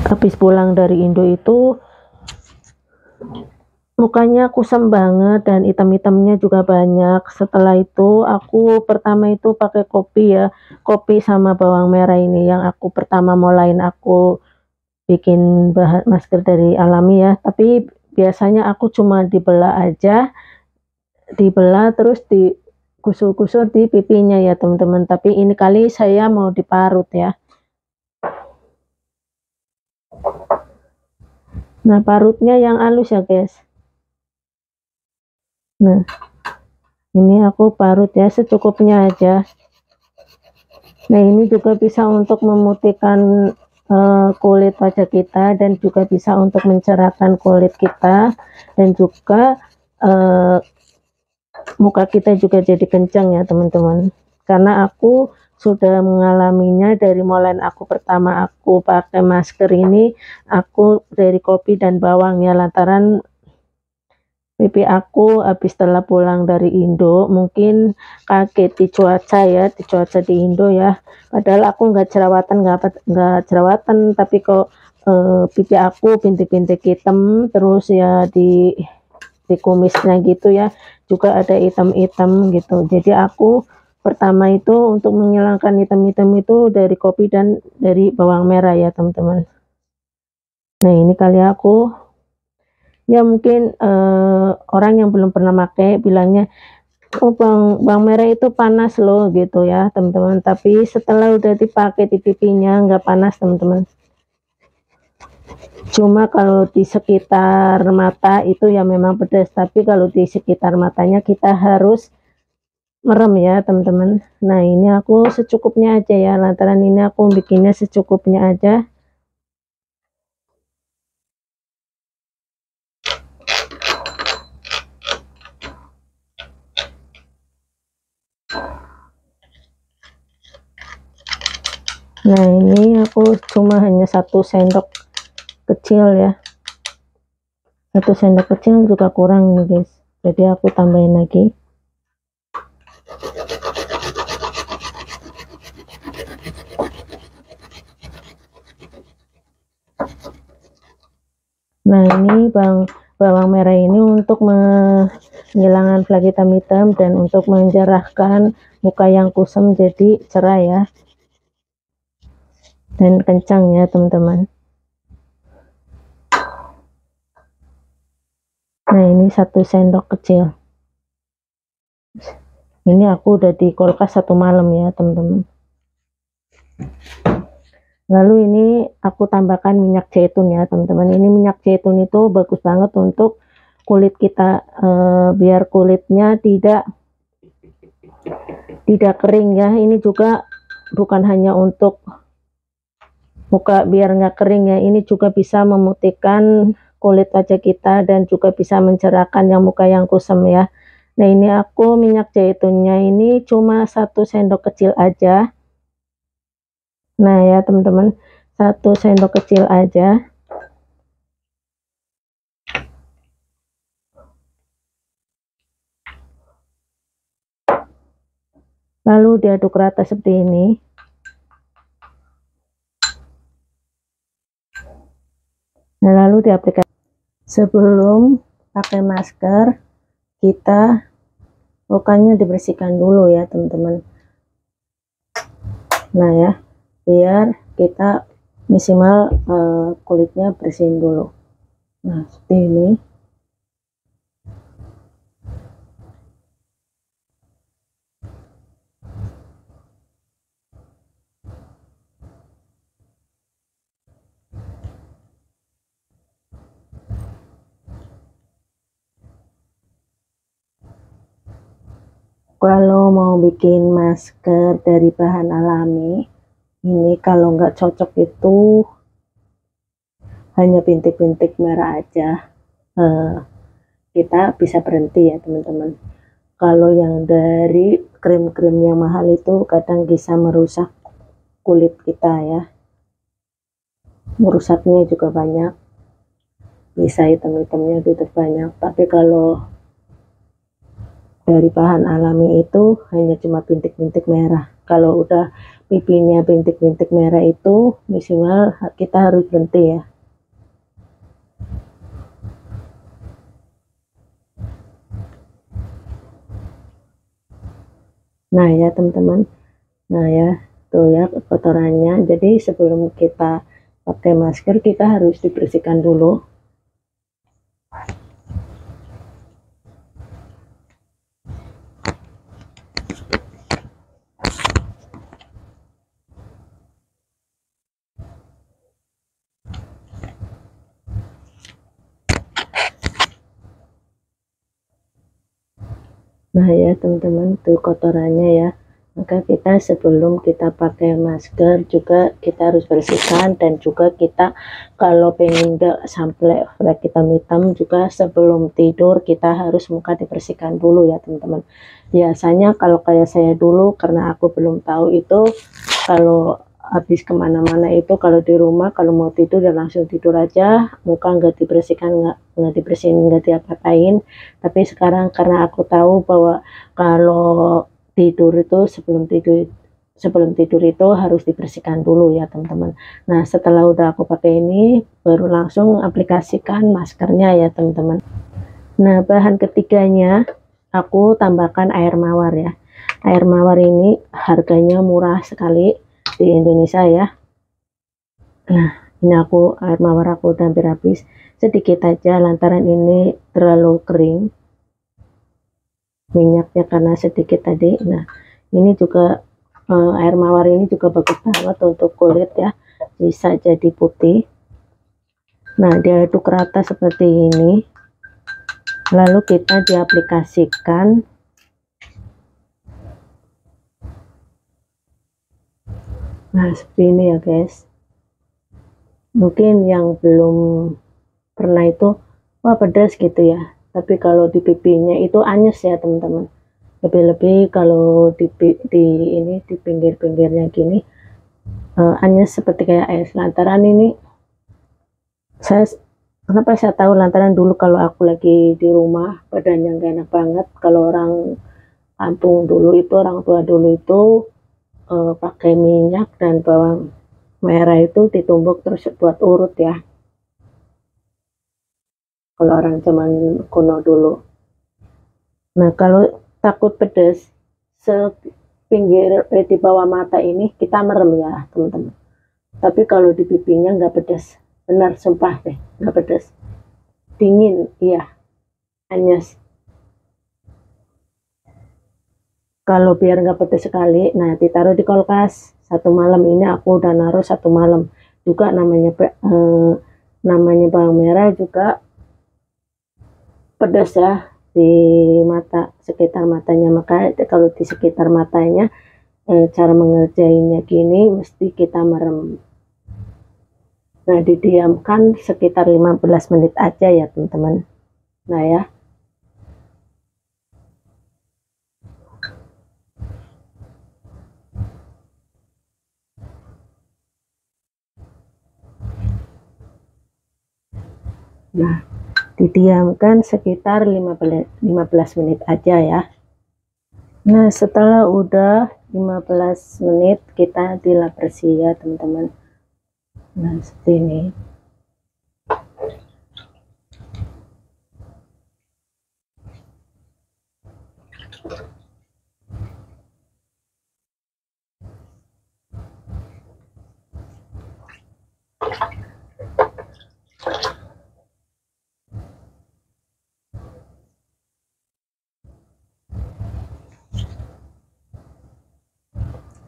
Habis pulang dari Indo itu mukanya kusam banget dan hitam-hitamnya juga banyak. Setelah itu aku pertama itu pakai kopi ya, kopi sama bawang merah ini yang aku pertama mulain aku bikin bahan masker dari alami ya. Tapi biasanya aku cuma dibelah aja, dibelah terus digusur-gusur di pipinya ya teman-teman. Tapi ini kali saya mau diparut ya. Nah, parutnya yang halus ya guys. Nah, ini aku parut ya secukupnya aja. Nah, ini juga bisa untuk memutihkan kulit wajah kita dan juga bisa untuk mencerahkan kulit kita, dan juga muka kita juga jadi kencang ya teman-teman. Karena aku sudah mengalaminya dari mulai aku pertama aku pakai masker ini, aku dari kopi dan bawang ya, lantaran pipi aku habis setelah pulang dari Indo mungkin kaget di cuaca ya, di cuaca di Indo ya. Padahal aku nggak jerawatan, tapi kok pipi aku bintik-bintik hitam terus ya, di kumisnya gitu ya juga ada hitam-hitam gitu. Jadi aku pertama itu untuk menghilangkan hitam-hitam itu dari kopi dan dari bawang merah ya teman-teman. Nah, ini kali aku ya mungkin orang yang belum pernah pakai bilangnya, oh bawang merah itu panas loh gitu ya teman-teman. Tapi setelah udah dipakai di pipinya nggak panas teman-teman. Cuma kalau di sekitar mata itu ya memang pedas, tapi kalau di sekitar matanya kita harus merem ya teman-teman. Nah, ini aku secukupnya aja ya, lantaran ini aku bikinnya secukupnya aja. Nah, ini aku cuma hanya 1 sendok kecil ya, 1 sendok kecil juga kurang nih guys, jadi aku tambahin lagi. Nah, ini bawang merah ini untuk menghilangkan flek hitam-hitam dan untuk mencerahkan muka yang kusam jadi cerah ya dan kencang ya teman-teman. Nah, ini 1 sendok kecil. Ini aku udah di kulkas 1 malam ya teman-teman. Lalu ini aku tambahkan minyak zaitun ya teman-teman. Ini minyak zaitun itu bagus banget untuk kulit kita, biar kulitnya tidak kering ya. Ini juga bukan hanya untuk muka biar nggak kering ya, ini juga bisa memutihkan kulit wajah kita dan juga bisa mencerahkan yang muka yang kusam ya. Nah, ini aku minyak zaitunnya ini cuma 1 sendok kecil aja. Nah ya teman-teman, 1 sendok kecil aja. Lalu diaduk rata seperti ini. Nah, lalu diaplikasi. Sebelum pakai masker, kita mukanya dibersihkan dulu ya teman-teman. Nah ya, biar kita maksimal kulitnya bersihin dulu. Nah, seperti ini. Kalau mau bikin masker dari bahan alami, ini kalau nggak cocok itu hanya bintik-bintik merah aja, kita bisa berhenti ya teman-teman. Kalau yang dari krim-krim yang mahal itu kadang bisa merusak kulit kita ya, merusaknya juga banyak, bisa hitam-hitamnya gitu banyak. Tapi kalau dari bahan alami itu hanya cuma bintik-bintik merah. Kalau udah pipinya bintik-bintik merah itu visual, kita harus berhenti ya. Nah ya teman-teman, nah ya tuh ya kotorannya. Jadi sebelum kita pakai masker kita harus dibersihkan dulu. Nah ya teman-teman, tuh kotorannya ya. Maka kita sebelum kita pakai masker juga kita harus bersihkan, dan juga kita kalau pengen enggak sampai flek hitam-hitam juga sebelum tidur kita harus muka dibersihkan dulu ya teman-teman. Biasanya kalau kayak saya dulu, karena aku belum tahu itu, kalau habis kemana-mana itu kalau di rumah kalau mau tidur dan langsung tidur aja, muka nggak dibersihkan, nggak dibersihin, nggak diapa-apain. Tapi sekarang karena aku tahu bahwa kalau tidur itu sebelum tidur itu harus dibersihkan dulu ya teman-teman. Nah setelah udah aku pakai ini baru langsung aplikasikan maskernya ya teman-teman. Nah bahan ketiganya aku tambahkan air mawar ya. Air mawar ini harganya murah sekali di Indonesia ya. Nah ini air mawar aku udah hampir habis, sedikit aja lantaran ini terlalu kering minyaknya karena sedikit tadi. Nah ini juga air mawar ini juga bagus banget untuk kulit ya, bisa jadi putih. Nah diaduk rata seperti ini, lalu kita diaplikasikan. Nah seperti ini ya guys. Mungkin yang belum pernah itu wah pedas gitu ya, tapi kalau di pipinya itu anyes ya teman-teman. Lebih-lebih kalau di pinggir-pinggirnya gini anyes seperti kayak air. Lantaran ini kenapa saya tahu, lantaran dulu kalau aku lagi di rumah badannya gak enak banget. Kalau orang kampung dulu itu, orang tua dulu itu pakai minyak dan bawang merah itu ditumbuk terus buat urut ya, kalau orang zaman kuno dulu. Nah kalau takut pedas, sepinggir di bawah mata ini kita merem ya teman-teman. Tapi kalau di pipinya nggak pedas, benar sumpah deh nggak pedas, dingin iya, anyes. Kalau biar nggak pedas sekali, nah ditaruh di kulkas 1 malam. Ini aku udah naruh 1 malam juga. Namanya bawang merah juga pedas ya di mata, sekitar matanya. Maka kalau di sekitar matanya cara mengerjainnya gini, mesti kita merem. Nah didiamkan sekitar 15 menit aja ya teman-teman. Nah ya, nah didiamkan sekitar 15 menit aja ya. Nah setelah udah 15 menit kita dilap bersih ya teman-teman. Nah seperti ini.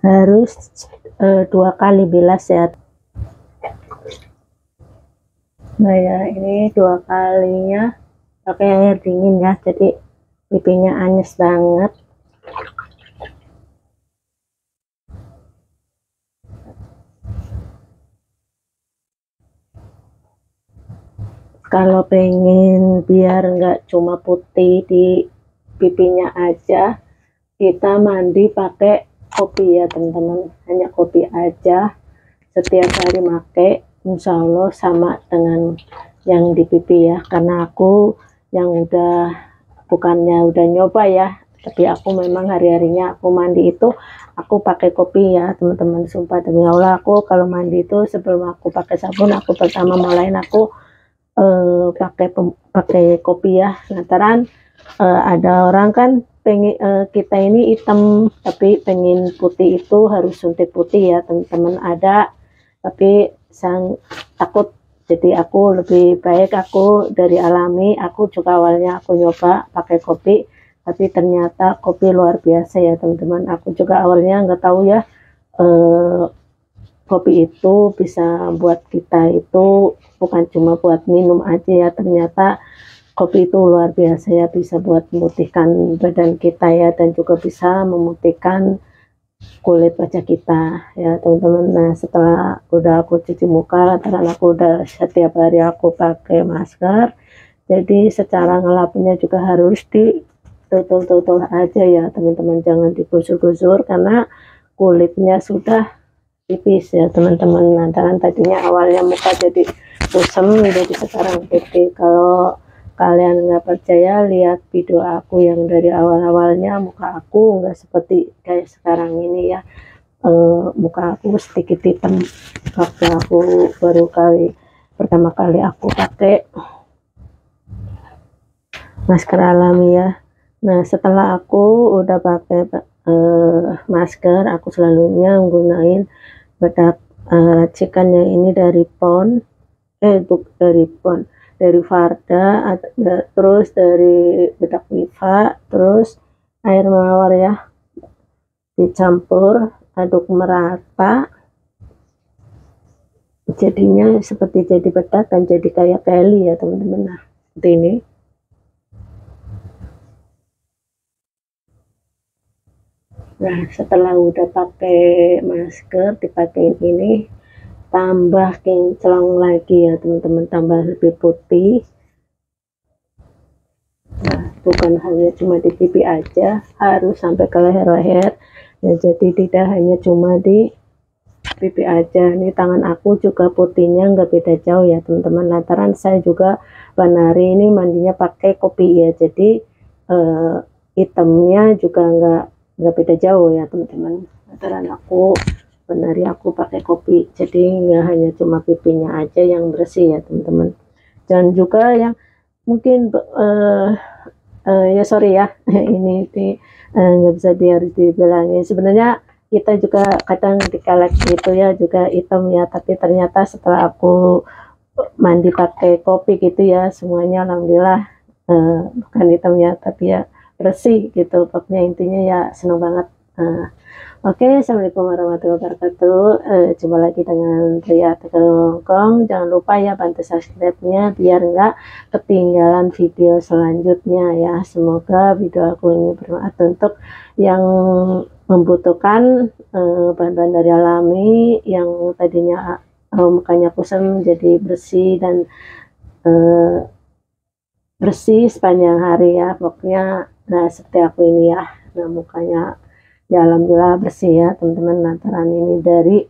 Harus 2 kali bilas ya. Nah ya ini 2 kalinya pakai air dingin ya, jadi pipinya anyes banget. Kalau pengen biar nggak cuma putih di pipinya aja, kita mandi pakai kopi ya teman-teman. Hanya kopi aja setiap hari pakai, insya Allah sama dengan yang di pipi ya. Karena aku yang bukannya udah nyoba ya, Tapi aku memang hari-harinya aku mandi itu aku pakai kopi ya teman-teman, sumpah demi Allah. Aku kalau mandi itu sebelum aku pakai sabun, aku pertama mulain aku pakai kopi ya. Lantaran ada orang kan pengen kita ini hitam tapi pengen putih itu harus suntik putih ya teman-teman, ada, tapi sang takut. Jadi aku lebih baik aku dari alami. Aku juga awalnya aku nyoba pakai kopi, tapi ternyata kopi luar biasa ya teman-teman. Aku juga awalnya nggak tahu ya kopi itu bisa buat kita itu bukan cuma buat minum aja ya, ternyata kopi itu luar biasa ya, bisa buat memutihkan badan kita ya, dan juga bisa memutihkan kulit wajah kita ya teman-teman. Nah setelah udah aku cuci muka, lantaran aku udah setiap hari aku pakai masker, jadi secara ngelapnya juga harus ditutul-tutul aja ya teman-teman, jangan digusur-gusur karena kulitnya sudah tipis ya teman-teman. Lantaran tadinya awalnya muka jadi kusam, jadi sekarang putih. Kalau kalian nggak percaya, lihat video aku yang dari awal-awalnya muka aku nggak seperti kayak sekarang ini ya. Muka aku sedikit hitam waktu aku pertama kali aku pakai masker alami ya. Nah setelah aku udah pakai masker, aku selalunya menggunakan bedak racikannya ini dari dari Varda, terus dari bedak Viva, terus air mawar ya, dicampur aduk merata, jadinya seperti jadi bedak dan jadi kayak peli ya teman-teman. Nah seperti ini. Nah setelah udah pakai masker, dipakai ini, tambah kinclong lagi ya teman-teman, tambah lebih putih. Nah bukan hanya cuma di pipi aja, harus sampai ke leher-leher ya, jadi tidak hanya cuma di pipi aja. Ini tangan aku juga putihnya nggak beda jauh ya teman-teman, lantaran saya juga Banari ini mandinya pakai kopi ya, jadi hitamnya juga nggak beda jauh ya teman-teman, lantaran aku Banari aku pakai kopi, jadi nggak hanya cuma pipinya aja yang bersih ya teman-teman. Dan juga yang mungkin ya sorry ya ini nggak bisa harus dibilangin, sebenarnya kita juga kadang dikelek gitu ya, juga hitam ya, tapi ternyata setelah aku mandi pakai kopi gitu ya, semuanya alhamdulillah bukan hitam ya, tapi ya bersih gitu. Pokoknya intinya ya seneng banget. Oke, assalamualaikum warahmatullahi wabarakatuh. Jumpa lagi dengan Ria Tegalongkong. Jangan lupa ya bantu subscribe-nya biar nggak ketinggalan video selanjutnya ya. Semoga video aku ini bermanfaat untuk yang membutuhkan bahan-bahan dari alami, yang tadinya mukanya kusam jadi bersih dan bersih sepanjang hari ya. Pokoknya nah seperti aku ini ya. Nah mukanya ya alhamdulillah bersih ya teman-teman, lantaran ini dari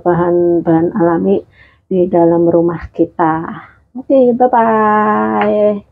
bahan-bahan alami di dalam rumah kita. Oke, bye bye.